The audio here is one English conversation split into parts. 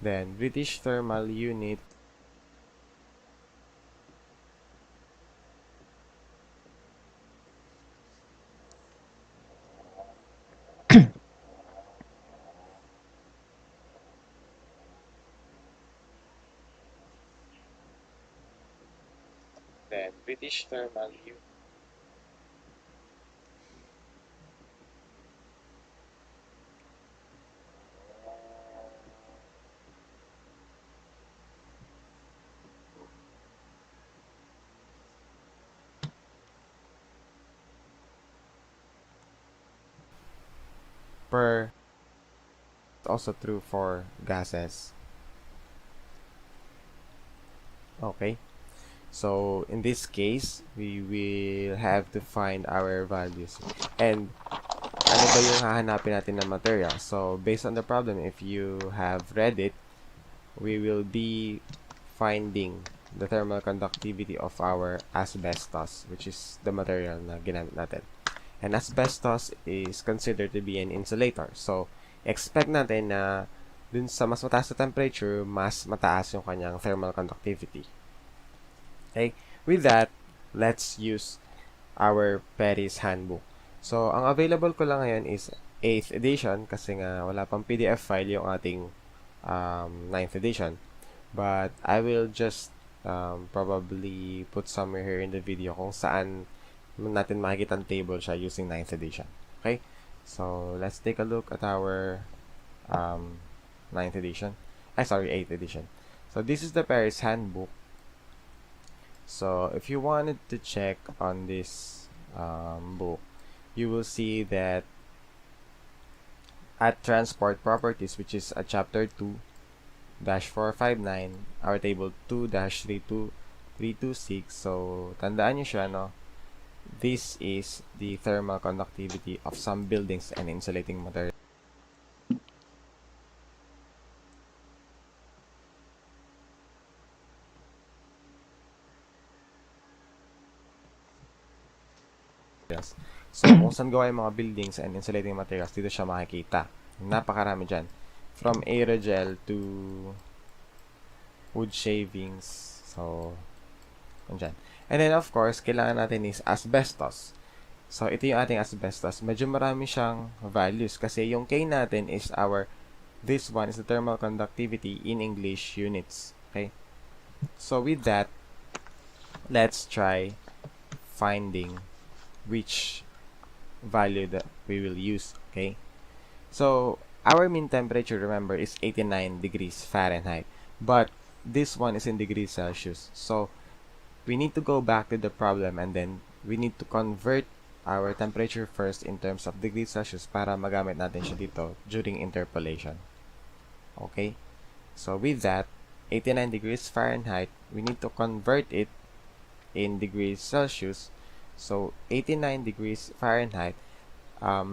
Then British Thermal Unit. Then British Thermal Unit. Per also true for gases. Okay. So in this case, we will have to find our values. And ano ba yung hahanapin natin na material? So based on the problem, if you have read it, we will be finding the thermal conductivity of our asbestos, which is the material na ginamit natin. And asbestos is considered to be an insulator. So, expect natin na dun sa mas mataas na temperature, mas mataas yung kanyang thermal conductivity. Okay? With that, let's use our Paris Handbook. So, ang available ko lang ngayon is 8th edition kasi nga wala pang PDF file yung ating 9th edition. But I will just probably put somewhere here in the video kung saan natin makikita ang table siya using 9th edition. Okay? So, let's take a look at our 9th edition. 8th edition. So, this is the Paris Handbook. So, if you wanted to check on this book, you will see that at Transport Properties, which is at Chapter 2-459, our Table 2-32326. So, tandaan nyo siya, no? This is the thermal conductivity of some buildings and insulating materials. So, kung saan gawa yung mga buildings and insulating materials, dito siya makikita. Napakarami dyan. From aerogel to wood shavings. So, andyan. And then, of course, kailangan natin is asbestos. So, ito yung ating asbestos. Medyo marami siyang values kasi yung K natin is this one is the thermal conductivity in English units. Okay? So, with that, let's try finding which value that we will use. Okay? So, our mean temperature, remember, is 89 degrees Fahrenheit. But, this one is in degrees Celsius. So, we need to go back to the problem and then we need to convert our temperature first in terms of degrees Celsius para magamit natin siya dito during interpolation. Okay? So, with that, 89 degrees Fahrenheit, we need to convert it in degrees Celsius. So, 89 degrees Fahrenheit,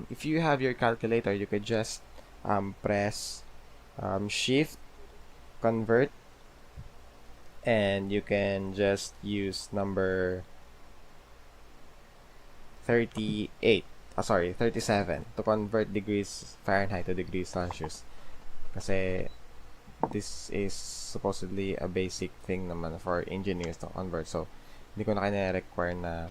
if you have your calculator, you could just press shift, convert, and you can just use number 37 to convert degrees Fahrenheit to degrees Celsius. Kasi this is supposedly a basic thing naman for engineers to convert. So, hindi ko na kaya-require na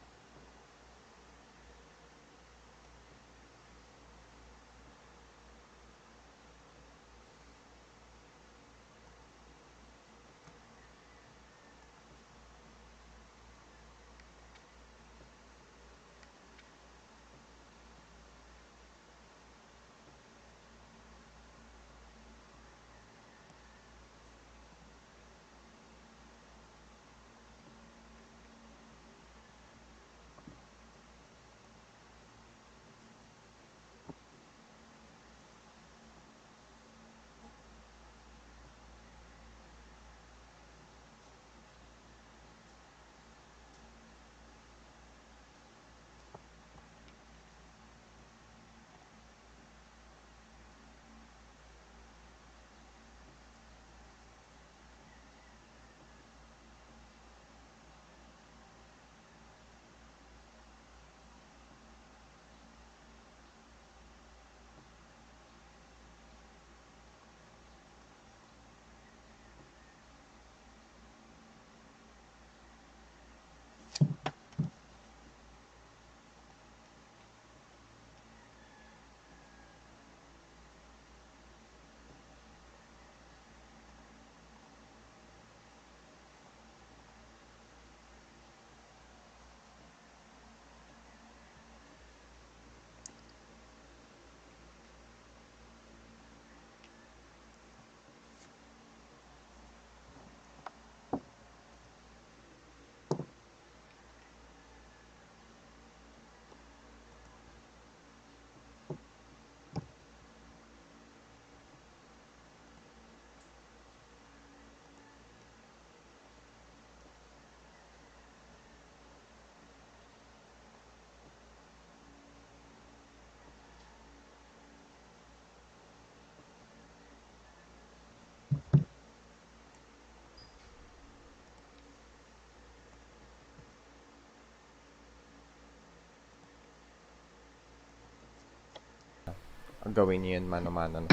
gawin nyo yun mano-mano.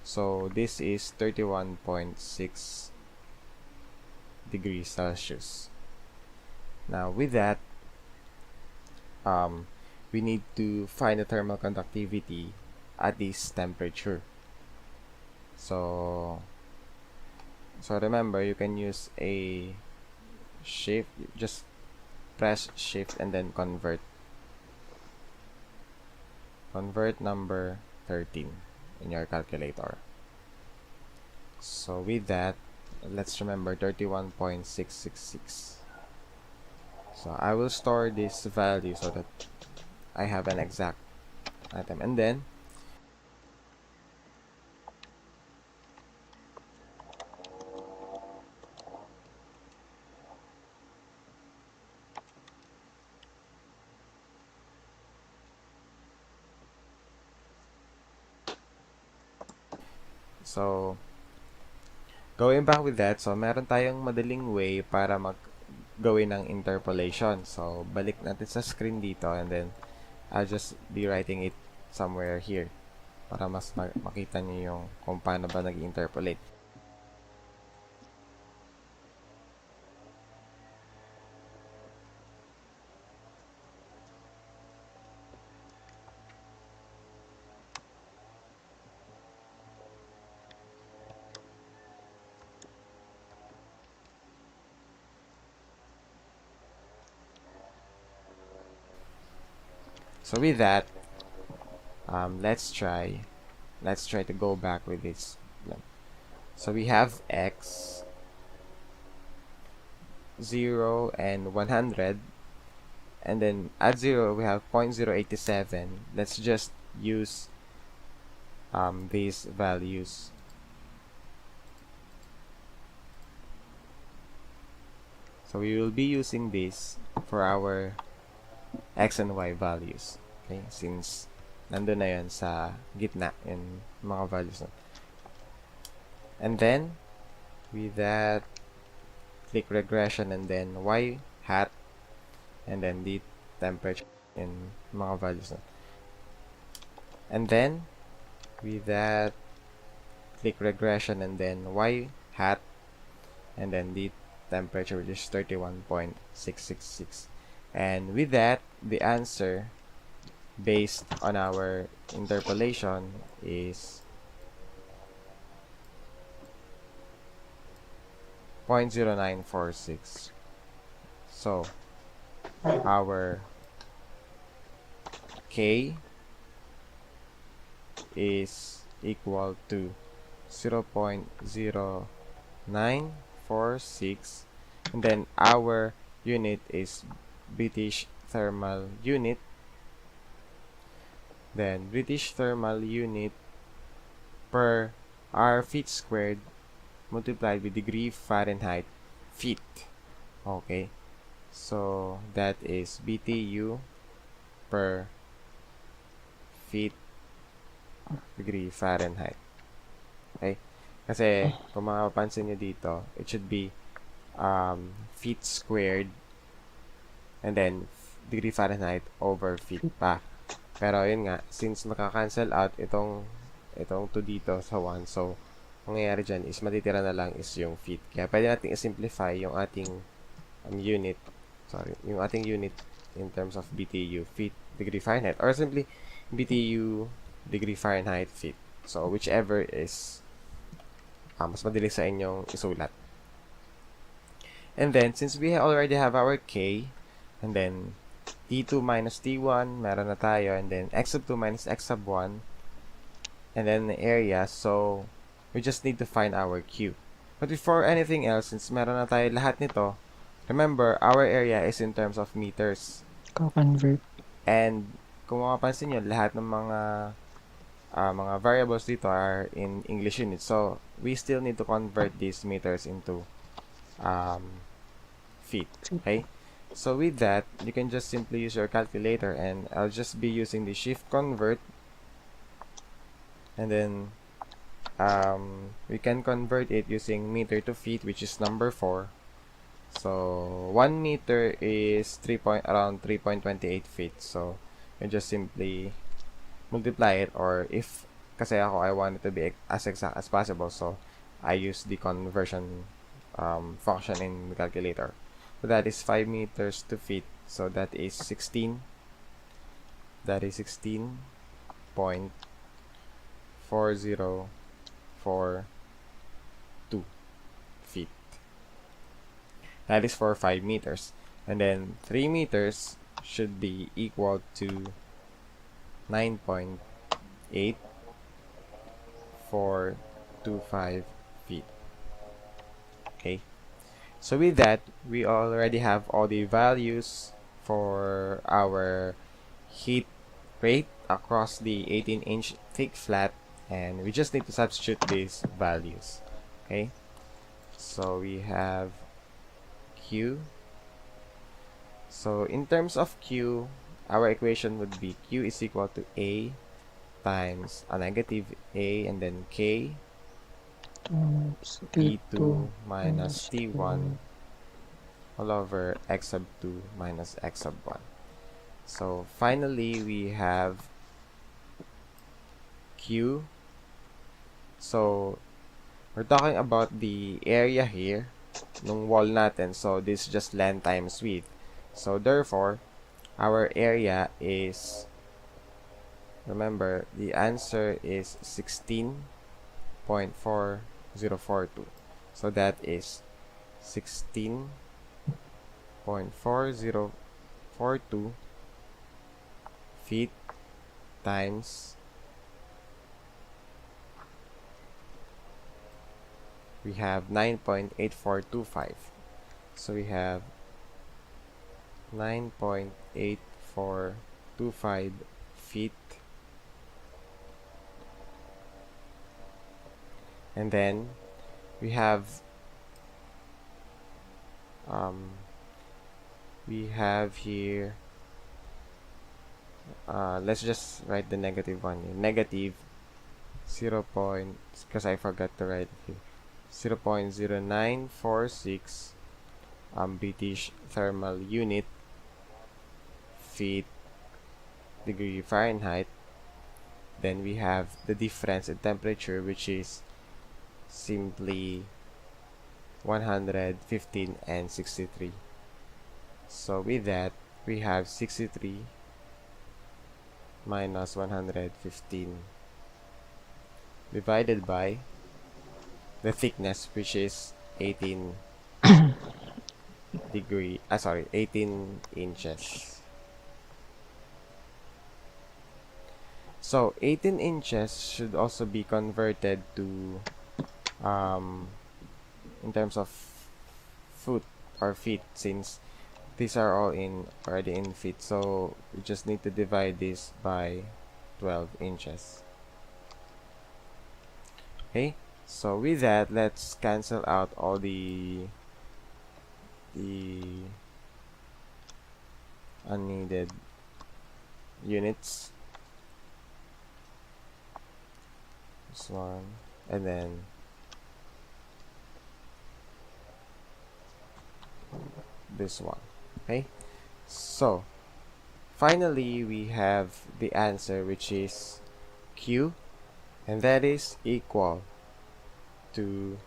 So, this is 31.6 degrees Celsius. Now, with that, we need to find the thermal conductivity at this temperature. So remember, you can use a shift, just press shift and then convert number 13 in your calculator. So with that, let's remember 31.666. So I will store this value so that I have an exact item, and then so going back with that, so meron tayong madaling way para gawin ng interpolation. So balik natin sa screen dito, and then I'll just be writing it somewhere here para mas makita niyo yung kung paano ba nag-interpolate. So with that, let's try to go back with this. So we have x, 0, and 100, and then at 0 we have 0.087. Let's just use these values. So we will be using this for our x and y values. Okay, since nandun na yun sa gitna in mga values na. And then with that, click regression and then y hat, and then the temperature in mga values na. And then with that, click regression and then y hat, and then the temperature, which is 31.666. And with that, the answer based on our interpolation is 0.0946. So our K is equal to 0.0946, and then our unit is British thermal unit. Then British thermal unit per R feet squared multiplied with degree Fahrenheit feet. Okay, so that is BTU per feet degree Fahrenheit. Okay, kasi kung mapapansin nyo dito, it should be feet squared and then degree Fahrenheit over feet pa. Pero yun nga, since makakancel out itong 2 dito sa 1, so mangyayari dyan is matitira na lang is yung feet. Kaya pwede natin i-simplify yung ating unit in terms of BTU feet degree Fahrenheit, or simply BTU degree Fahrenheit feet. So whichever is mas madali sa inyong isulat. And then since we already have our K, and then T2 minus T1, meron na tayo, and then x sub 2 minus x sub 1, and then the area, so we just need to find our Q. But before anything else, since meron na tayo lahat nito, remember, our area is in terms of meters. Co-convert. And kung makapansin nyo, lahat ng mga variables dito are in English units. So we still need to convert these meters into feet. Okay? So with that, you can just simply use your calculator, and I'll just be using the shift convert, and then we can convert it using meter to feet, which is number 4. So 1 meter is around 3.28 feet. So you just simply multiply it, or if kasi ako, I want it to be as exact as possible, so I use the conversion function in the calculator. So that is 5 meters to feet, so that is 16.4042 feet. That is for 5 meters. And then 3 meters should be equal to 9.8425 feet. Okay. So with that, we already have all the values for our heat rate across the 18-inch thick flat, and we just need to substitute these values. Okay. So we have Q. So in terms of Q, our equation would be Q is equal to A times a negative A and then K T2 minus T1 all over X sub 2 minus X sub 1. So finally, we have Q. So we're talking about the area here nung wall natin. So this is just length times width. So therefore, our area is, remember, the answer is 16.4042. So that is 16.4042 feet times, we have 9.8425. So we have 9.8425 feet, and then we have here, let's just write the negative one here. Negative 0. Because I forgot to write here, 0.0946 British thermal unit feet degree Fahrenheit. Then we have the difference in temperature, which is simply 115 and 63. So with that, we have 63 minus 115 divided by the thickness, which is 18 inches. So 18 inches should also be converted to in terms of foot or feet, since these are all already in feet. So we just need to divide this by 12 inches. Okay, so with that, let's cancel out all the unneeded units. This one, and then this one. Okay, so finally we have the answer, which is Q, and that is equal to